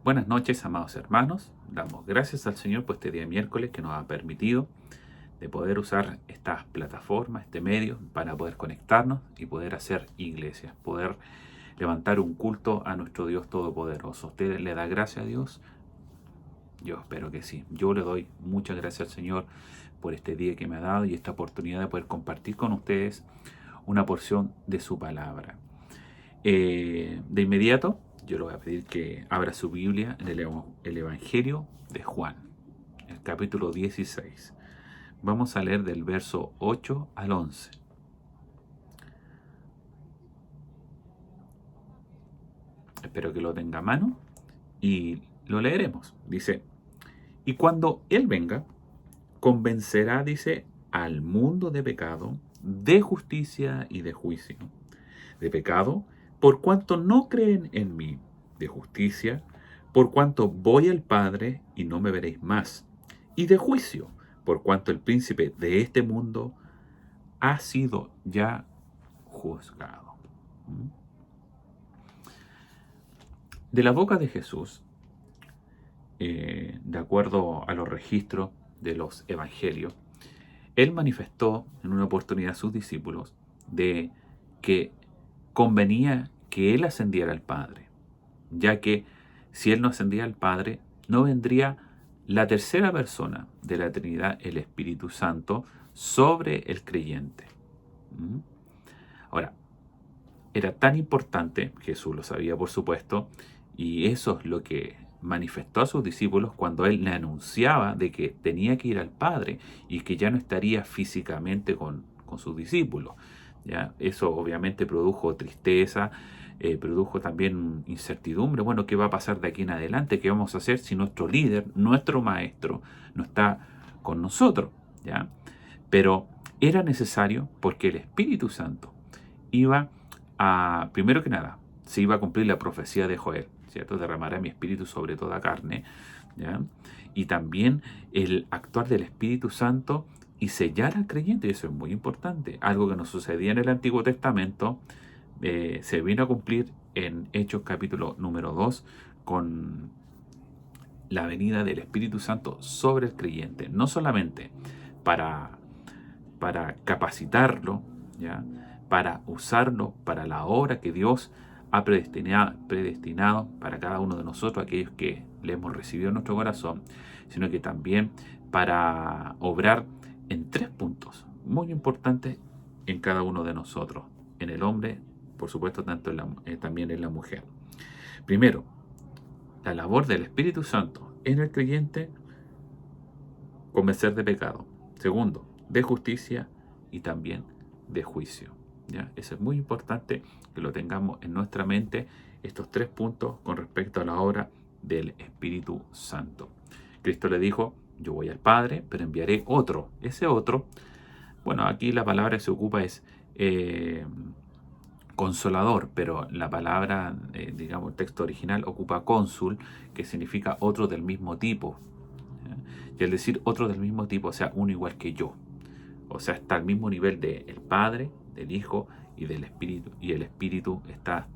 Buenas noches, amados hermanos. Damos gracias al Señor por este día miércoles que nos ha permitido de poder usar estas plataformas, este medio, para poder conectarnos y poder hacer iglesia, poder levantar un culto a nuestro Dios Todopoderoso. ¿Usted le da gracias a Dios? Yo espero que sí. Yo le doy muchas gracias al Señor por este día que me ha dado y esta oportunidad de poder compartir con ustedes una porción de su palabra. De inmediato, yo le voy a pedir que abra su Biblia en el Evangelio de Juan, el capítulo 16. Vamos a leer del verso 8 al 11. Espero que lo tenga a mano y lo leeremos. Dice, y cuando Él venga, convencerá, dice, al mundo de pecado, de justicia y de juicio. De pecado, por cuanto no creen en mí; de justicia, por cuanto voy al Padre y no me veréis más; y de juicio, por cuanto el príncipe de este mundo ha sido ya juzgado. De la boca de Jesús, de acuerdo a los registros de los evangelios, Él manifestó en una oportunidad a sus discípulos de que convenía que Él ascendiera al Padre, ya que si Él no ascendía al Padre, no vendría la tercera persona de la Trinidad, el Espíritu Santo, sobre el creyente. Ahora, era tan importante, Jesús lo sabía por supuesto, y eso es lo que manifestó a sus discípulos cuando Él le anunciaba de que tenía que ir al Padre y que ya no estaría físicamente con sus discípulos. ¿Ya? Eso obviamente produjo tristeza, produjo también incertidumbre. Bueno, ¿qué va a pasar de aquí en adelante? ¿Qué vamos a hacer si nuestro líder, nuestro maestro, no está con nosotros? ¿Ya? Pero era necesario porque el Espíritu Santo iba a, primero que nada, se iba a cumplir la profecía de Joel, ¿cierto? Derramará mi espíritu sobre toda carne, ¿ya? Y también el actuar del Espíritu Santo y sellar al creyente, eso es muy importante. Algo que no sucedía en el Antiguo Testamento, se vino a cumplir en Hechos capítulo número 2 con la venida del Espíritu Santo sobre el creyente, no solamente para, para capacitarlo, ¿ya? Para usarlo para la obra que Dios ha predestinado para cada uno de nosotros, aquellos que le hemos recibido en nuestro corazón, sino que también para obrar en tres puntos muy importantes en cada uno de nosotros, en el hombre, por supuesto, tanto también en la mujer. Primero, la labor del Espíritu Santo en el creyente, convencer de pecado. Segundo, de justicia y también de juicio. ¿Ya? Eso es muy importante que lo tengamos en nuestra mente, estos tres puntos con respecto a la obra del Espíritu Santo. Cristo le dijo, yo voy al Padre, pero enviaré otro. Ese otro, bueno, aquí la palabra que se ocupa es consolador, pero la palabra, digamos, el texto original ocupa cónsul, que significa otro del mismo tipo. ¿Ya? Y al decir otro del mismo tipo, o sea, uno igual que yo. O sea, está al mismo nivel del Padre, del Hijo y del Espíritu. Y el Espíritu está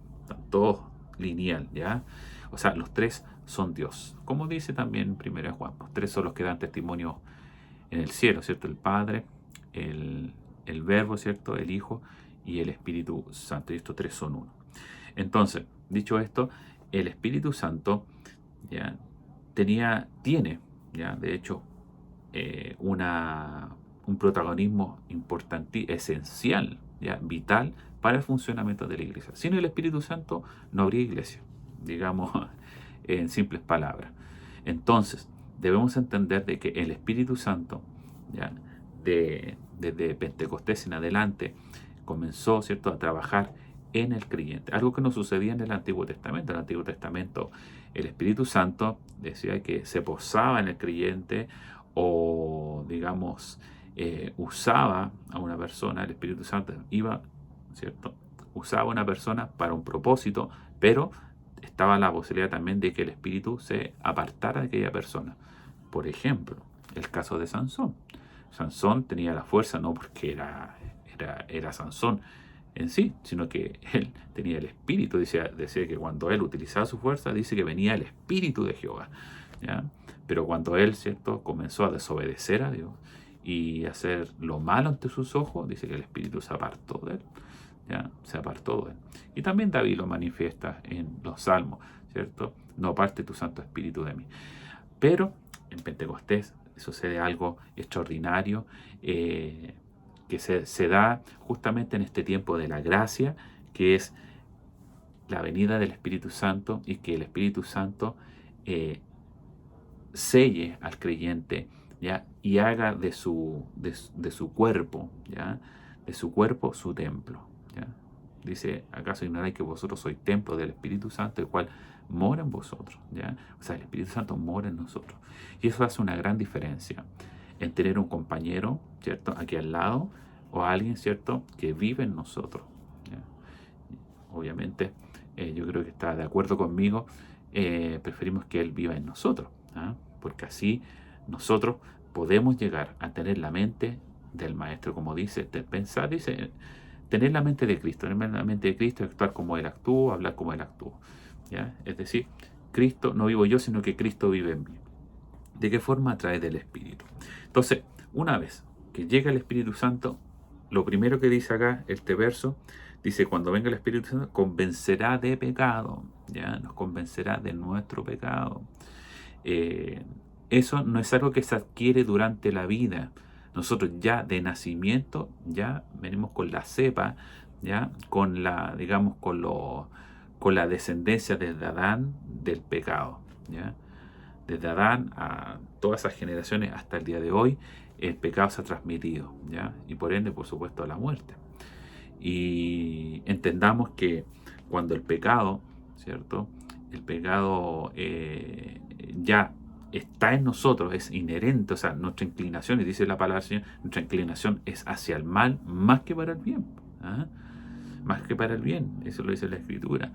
todo lineal, ¿ya? O sea, los tres son Dios. Como dice también en 1 Juan, los tres son los que dan testimonio en el cielo, ¿cierto? El Padre, el Verbo, ¿cierto? El Hijo y el Espíritu Santo. Y estos tres son uno. Entonces, dicho esto, el Espíritu Santo ya tiene, ya de hecho, un protagonismo importante, esencial, ya vital para el funcionamiento de la iglesia. Sin el Espíritu Santo no habría iglesia, digamos en simples palabras. Entonces, debemos entender de que el Espíritu Santo, ya, desde Pentecostés en adelante, comenzó, ¿cierto?, a trabajar en el creyente. Algo que no sucedía en el Antiguo Testamento. En el Antiguo Testamento, el Espíritu Santo decía que se posaba en el creyente o, digamos, usaba a una persona. El Espíritu Santo iba, ¿cierto?, usaba a una persona para un propósito, pero estaba la posibilidad también de que el Espíritu se apartara de aquella persona. Por ejemplo, el caso de Sansón. Sansón tenía la fuerza no porque era Sansón, en sí, sino que él tenía el espíritu, decía que cuando él utilizaba su fuerza, dice que venía el espíritu de Jehová, ¿ya? Pero cuando él, ¿cierto?, comenzó a desobedecer a Dios y hacer lo malo ante sus ojos, dice que el espíritu se apartó de él, ¿ya? Se apartó de él. Y también David lo manifiesta en los Salmos, ¿cierto? No aparte tu Santo Espíritu de mí. Pero en Pentecostés sucede algo extraordinario, que se da justamente en este tiempo de la gracia, que es la venida del Espíritu Santo, y que el Espíritu Santo selle al creyente, ¿ya? Y haga de su cuerpo, ¿ya? De su cuerpo su templo, ¿ya? Dice, ¿acaso ignoráis que vosotros sois templo del Espíritu Santo, el cual mora en vosotros, ¿ya? O sea, el Espíritu Santo mora en nosotros. Y eso hace una gran diferencia en tener un compañero, ¿cierto?, aquí al lado, o alguien, ¿cierto?, que vive en nosotros, ¿ya? Obviamente, yo creo que está de acuerdo conmigo, preferimos que Él viva en nosotros, ¿ah? Porque así nosotros podemos llegar a tener la mente del Maestro, como dice, pensar, dice, tener la mente de Cristo, tener la mente de Cristo, actuar como Él actúa, hablar como Él actúa, ¿ya? Es decir, Cristo, no vivo yo, sino que Cristo vive en mí. ¿De qué forma? A través del Espíritu. Entonces, una vez que llega el Espíritu Santo, lo primero que dice acá, este verso, dice, cuando venga el Espíritu Santo, convencerá de pecado, ¿ya? Nos convencerá de nuestro pecado. Eso no es algo que se adquiere durante la vida. Nosotros ya de nacimiento, ya venimos con la cepa, ya con la, digamos, con la descendencia desde Adán del pecado, ¿ya? Desde Adán a todas esas generaciones hasta el día de hoy, el pecado se ha transmitido, ¿ya? Y por ende, por supuesto, a la muerte. Y entendamos que cuando el pecado, ¿cierto? El pecado ya está en nosotros, es inherente, o sea, nuestra inclinación, y dice la palabra del Señor, nuestra inclinación es hacia el mal más que para el bien, ¿ah? Más que para el bien, eso lo dice la Escritura.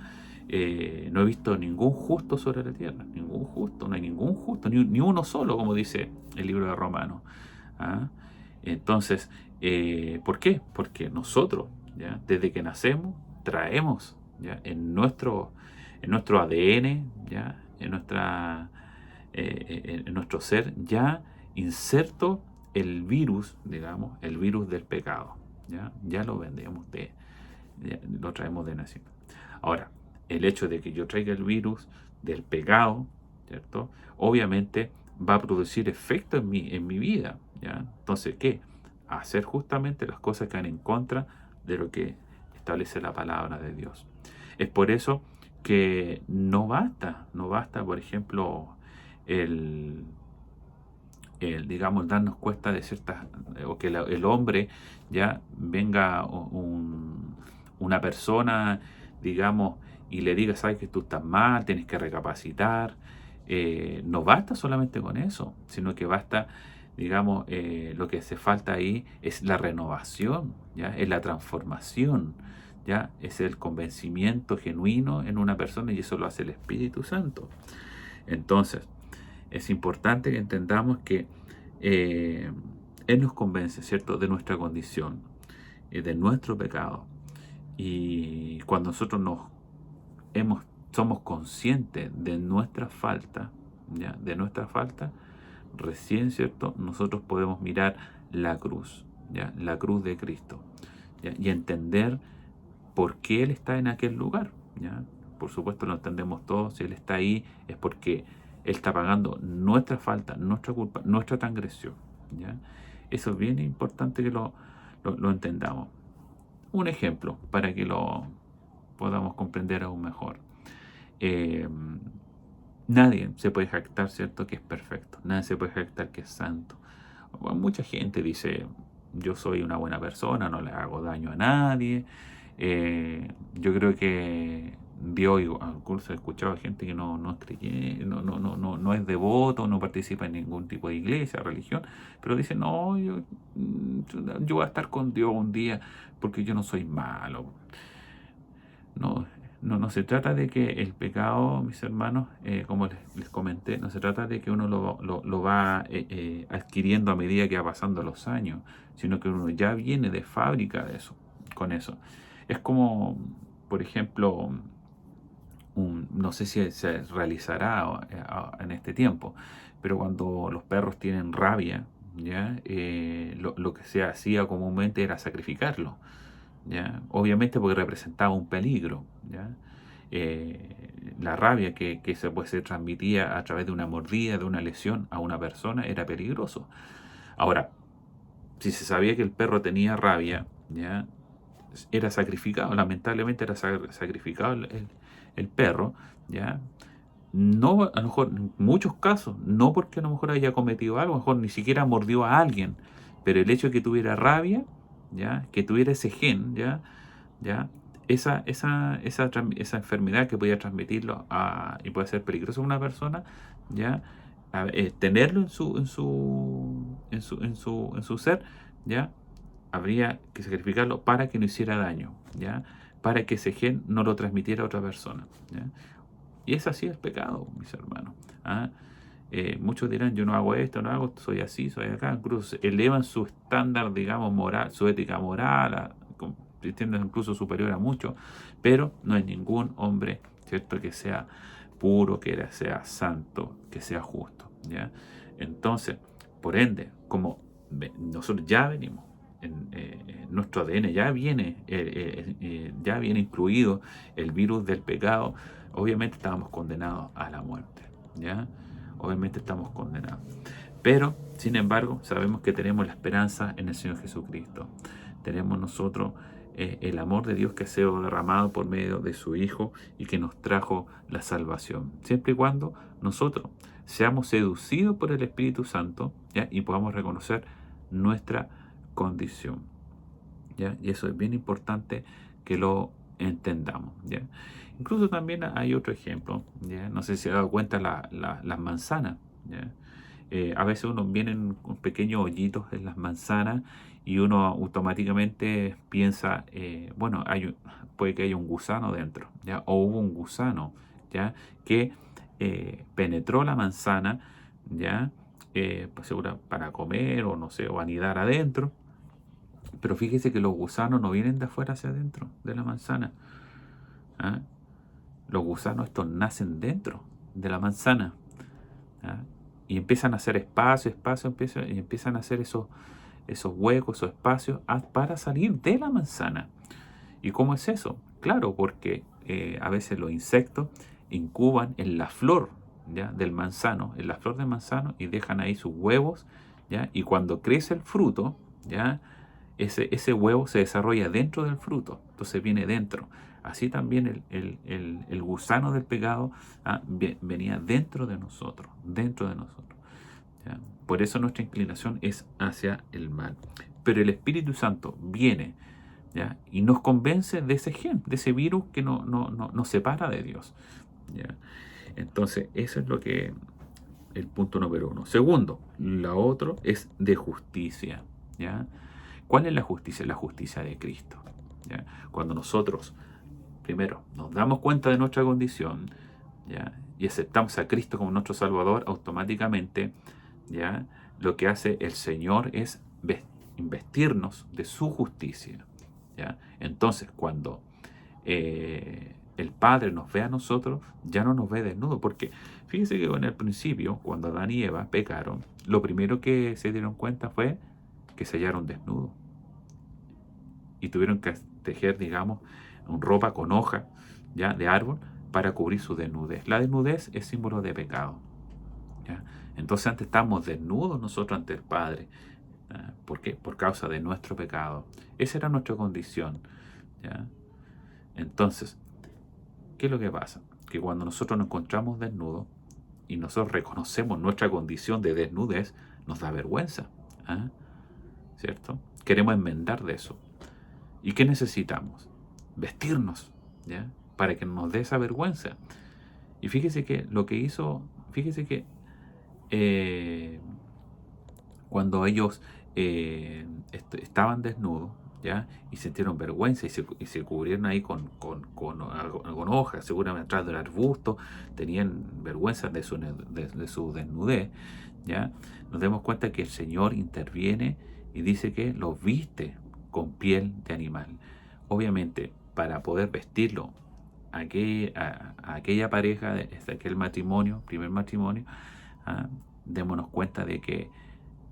No he visto ningún justo sobre la tierra, ningún justo, no hay ningún justo, ni uno solo, como dice el libro de Romanos, ¿ah? Entonces, ¿por qué? Porque nosotros, ¿ya?, desde que nacemos, traemos, ¿ya?, en nuestro ADN, ¿ya?, en nuestro ser, ya inserto el virus, digamos, el virus del pecado, ya lo vendemos lo traemos de nacimiento. Ahora, el hecho de que yo traiga el virus del pecado, ¿cierto?, obviamente va a producir efecto en mi vida, ¿ya? Entonces, ¿qué? Hacer justamente las cosas que van en contra de lo que establece la palabra de Dios. Es por eso que no basta, por ejemplo, el, digamos, darnos cuenta de ciertas, o que el hombre ya venga una persona, digamos, y le diga, sabes que tú estás mal, tienes que recapacitar. No basta solamente con eso, sino que basta, digamos, lo que hace falta ahí es la renovación, ¿ya? Es la transformación, ¿ya? Es el convencimiento genuino en una persona, y eso lo hace el Espíritu Santo. Entonces, es importante que entendamos que Él nos convence, ¿cierto?, de nuestra condición, de nuestro pecado. Y cuando nosotros somos conscientes de nuestra falta, ¿ya?, de nuestra falta, recién, ¿cierto?, nosotros podemos mirar la cruz, ¿ya?, la cruz de Cristo, ¿ya?, y entender por qué Él está en aquel lugar, ¿ya? Por supuesto lo entendemos todos, si Él está ahí es porque Él está pagando nuestra falta, nuestra culpa, nuestra transgresión, ¿ya? Eso es bien importante que lo entendamos. Un ejemplo para que lo podamos comprender aún mejor. Eh, Nadie se puede jactar, ¿cierto?, que es perfecto. Nadie se puede jactar que es santo. Bueno, mucha gente dice, yo soy una buena persona, no le hago daño a nadie. Yo creo que Dios, incluso he escuchado a gente que no es creyente, no es devoto, no participa en ningún tipo de iglesia, religión, pero dice, no, yo voy a estar con Dios un día porque yo no soy malo. No, no se trata de que el pecado, mis hermanos, como les comenté, no se trata de que uno lo va adquiriendo a medida que va pasando los años, sino que uno ya viene de fábrica de eso, con eso. Es como, por ejemplo, no sé si se realizará en este tiempo, pero cuando los perros tienen rabia, ¿ya? Lo que se hacía comúnmente era sacrificarlo, ¿ya? Obviamente porque representaba un peligro, ¿ya? La rabia que se transmitía a través de una mordida, de una lesión a una persona, era peligroso. Ahora, si se sabía que el perro tenía rabia, ¿ya? Era sacrificado, lamentablemente era sacrificado el perro, ¿ya? No, a lo mejor, en muchos casos, no porque a lo mejor haya cometido algo, a lo mejor ni siquiera mordió a alguien, pero el hecho de que tuviera rabia, ¿ya? Que tuviera ese gen, ¿ya? Esa enfermedad que podía transmitirlo y puede ser peligroso a una persona, ¿ya? Tenerlo en su ser, ¿ya? Habría que sacrificarlo para que no hiciera daño, ¿ya? Para que ese gen no lo transmitiera a otra persona, ¿ya? Y es así el pecado, mis hermanos. ¿Ah? Muchos dirán, yo no hago esto, no hago, soy así, soy acá. Incluso elevan su estándar, digamos, moral, su ética moral, convirtiéndose incluso superior a muchos, pero no hay ningún hombre, ¿cierto?, que sea puro, que sea santo, que sea justo, ¿ya? Entonces, por ende, como nosotros ya venimos, en nuestro ADN ya viene incluido el virus del pecado, obviamente estábamos condenados a la muerte, ¿ya? Obviamente estamos condenados. Pero, sin embargo, sabemos que tenemos la esperanza en el Señor Jesucristo. Tenemos nosotros el amor de Dios que ha sido derramado por medio de su Hijo y que nos trajo la salvación. Siempre y cuando nosotros seamos seducidos por el Espíritu Santo, ¿ya? Y podamos reconocer nuestra condición, ¿ya? Y eso es bien importante que lo entendamos, ¿ya? Incluso también hay otro ejemplo, ¿ya? No sé si se ha dado cuenta las manzanas, ¿ya? A veces uno vienen con pequeños hoyitos en las manzanas y uno automáticamente piensa, bueno, puede que haya un gusano dentro, ¿ya? O hubo un gusano, ¿ya? Que penetró la manzana, ¿ya? Pues seguro para comer o no sé, o anidar adentro. Pero fíjese que los gusanos no vienen de afuera hacia adentro de la manzana, ¿ah? Los gusanos estos nacen dentro de la manzana, ¿ah? Y empiezan a hacer espacio, y empiezan a hacer esos huecos, esos espacios para salir de la manzana. ¿Y cómo es eso? Claro, porque a veces los insectos incuban en la flor, ¿ya?, del manzano, en la flor del manzano, y dejan ahí sus huevos, ¿ya? Y cuando crece el fruto, ¿ya?, ese huevo se desarrolla dentro del fruto, entonces viene dentro. Así también el gusano del pecado venía dentro de nosotros, ¿ya? Por eso nuestra inclinación es hacia el mal. Pero el Espíritu Santo viene, ¿ya?, y nos convence de ese gen, de ese virus que nos separa de Dios, ¿ya? Entonces, eso es el punto número uno. Segundo, la otro es de justicia, ¿ya? ¿Cuál es la justicia? La justicia de Cristo, ¿ya? Cuando nosotros, primero, nos damos cuenta de nuestra condición, ¿ya?, y aceptamos a Cristo como nuestro Salvador, automáticamente, ¿ya?, lo que hace el Señor es investirnos de su justicia, ¿ya? Entonces, cuando el Padre nos ve a nosotros, ya no nos ve desnudo, porque fíjese que en el principio, cuando Adán y Eva pecaron, lo primero que se dieron cuenta fue que se hallaron desnudos y tuvieron que tejer, digamos, ropa con hoja, ¿ya?, de árbol para cubrir su desnudez. La desnudez es símbolo de pecado, ¿ya? Entonces antes estábamos desnudos nosotros ante el Padre. ¿Por qué? Por causa de nuestro pecado. Esa era nuestra condición, ¿ya? Entonces, ¿qué es lo que pasa? Que cuando nosotros nos encontramos desnudos y nosotros reconocemos nuestra condición de desnudez, nos da vergüenza, ¿ah? ¿Cierto? Queremos enmendar de eso. ¿Y qué necesitamos? Vestirnos, ¿ya?, para que nos dé esa vergüenza. Y fíjese que eh, cuando ellos estaban desnudos, ¿ya?, y sintieron vergüenza y se cubrieron ahí con hojas, seguramente atrás del arbusto, tenían vergüenza de su desnudez, ¿ya? Nos damos cuenta que el Señor interviene y dice que los viste con piel de animal. Obviamente, para poder vestirlo a aquella pareja, de aquel matrimonio, primer matrimonio, démonos cuenta de que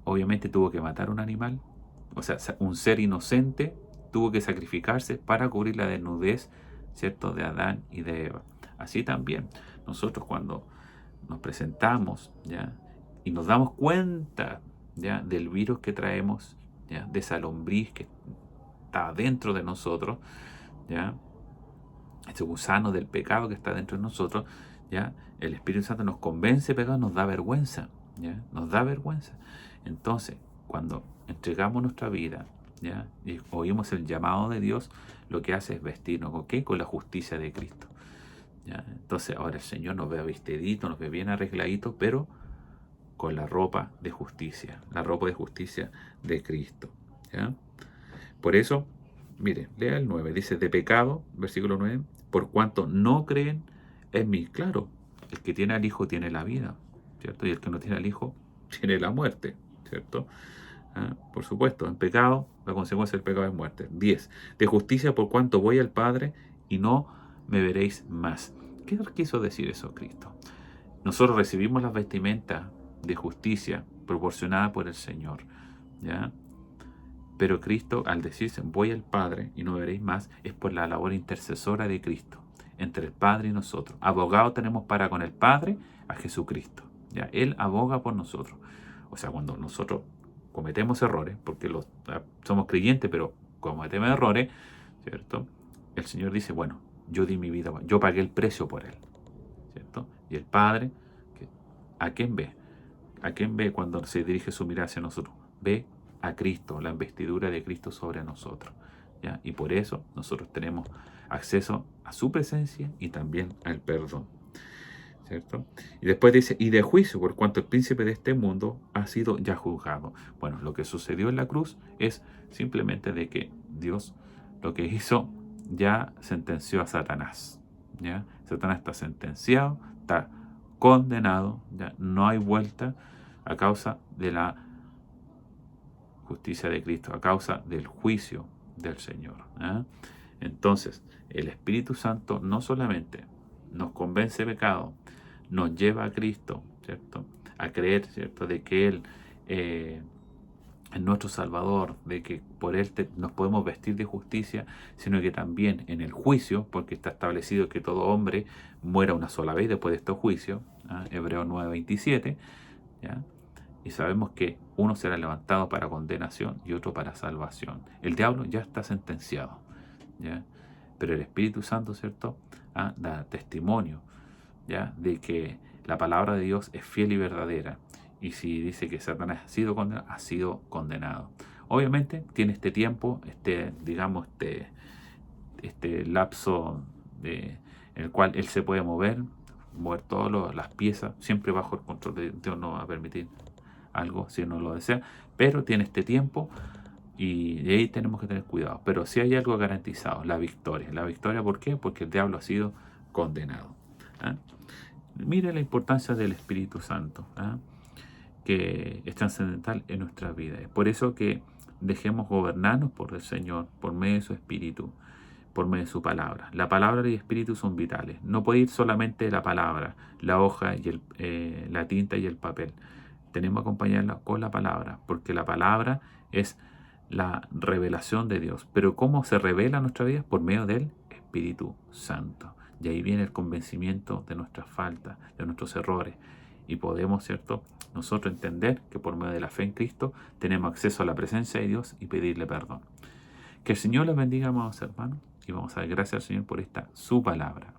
obviamente tuvo que matar un animal, o sea, un ser inocente tuvo que sacrificarse para cubrir la desnudez, ¿cierto?, de Adán y de Eva. Así también, nosotros cuando nos presentamos, ¿ya?, y nos damos cuenta, ¿ya?, del virus que traemos, ¿ya?, de esa lombriz que está dentro de nosotros, ¿ya?, ese gusano del pecado que está dentro de nosotros, ¿ya?, el Espíritu Santo nos convence de pecado, nos da vergüenza, ¿ya?, nos da vergüenza. Entonces, cuando entregamos nuestra vida, ¿ya?, y oímos el llamado de Dios, lo que hace es vestirnos, ¿con qué? Con la justicia de Cristo, ¿ya? Entonces, ahora el Señor nos ve vestidito, nos ve bien arregladito, pero con la ropa de justicia de Cristo, ¿ya? Por eso, mire, lea el 9, dice, de pecado, versículo 9, por cuanto no creen en mí. Claro, el que tiene al Hijo tiene la vida, ¿cierto? Y el que no tiene al Hijo tiene la muerte, ¿cierto? Por supuesto, en pecado, la consecuencia del pecado es muerte. 10, de justicia por cuanto voy al Padre y no me veréis más. ¿Qué quiso decir eso Cristo? Nosotros recibimos las vestimentas de justicia proporcionada por el Señor, ¿ya? Pero Cristo, al decirse voy al Padre y no veréis más, es por la labor intercesora de Cristo entre el Padre y nosotros. Abogado tenemos para con el Padre a Jesucristo, ¿ya? Él aboga por nosotros. O sea, cuando nosotros cometemos errores, porque somos creyentes, pero cometemos errores, ¿cierto? El Señor dice, bueno, yo di mi vida, yo pagué el precio por Él, ¿cierto? Y el Padre, ¿a quién ve? ¿A quién ve cuando se dirige su mirada hacia nosotros? Ve a Cristo, la investidura de Cristo sobre nosotros, ¿ya? Y por eso nosotros tenemos acceso a su presencia y también al perdón, ¿cierto? Y después dice, y de juicio, por cuanto el príncipe de este mundo ha sido ya juzgado. Bueno, lo que sucedió en la cruz es simplemente de que Dios lo que hizo, ya sentenció a Satanás, ¿ya? Satanás está sentenciado, está condenado, ya no hay vuelta a causa de la justicia de Cristo, a causa del juicio del Señor, ¿eh? Entonces, el Espíritu Santo no solamente nos convence de pecado, nos lleva a Cristo, ¿cierto?, a creer, ¿cierto?, de que Él es nuestro Salvador, de que por Él nos podemos vestir de justicia, sino que también en el juicio, porque está establecido que todo hombre muera una sola vez después de estos juicios, Hebreos 9:27, ¿ya? Y sabemos que uno será levantado para condenación y otro para salvación. El diablo ya está sentenciado, ¿ya? Pero el Espíritu Santo, ¿cierto?, da testimonio, ¿ya?, de que la palabra de Dios es fiel y verdadera. Y si dice que Satanás ha sido condenado. Obviamente tiene este tiempo, digamos, este lapso en el cual él se puede mover todas las piezas, siempre bajo el control de Dios. No va a permitir algo si no lo desea, pero tiene este tiempo y de ahí tenemos que tener cuidado. Pero si hay algo garantizado, la victoria. La victoria, ¿por qué? Porque el diablo ha sido condenado. Mire la importancia del Espíritu Santo, que es trascendental en nuestra vida. Es por eso que dejemos gobernarnos por el Señor, por medio de su Espíritu, por medio de su palabra. La palabra y el Espíritu son vitales. No puede ir solamente la palabra, la hoja y la tinta y el papel. Tenemos que acompañarla con la palabra, porque la palabra es la revelación de Dios. Pero ¿cómo se revela nuestra vida? Por medio del Espíritu Santo. Y ahí viene el convencimiento de nuestras faltas, de nuestros errores. Y podemos, ¿cierto?, nosotros entender que por medio de la fe en Cristo tenemos acceso a la presencia de Dios y pedirle perdón. Que el Señor les bendiga, amados hermanos, y vamos a dar gracias al Señor por esta su palabra.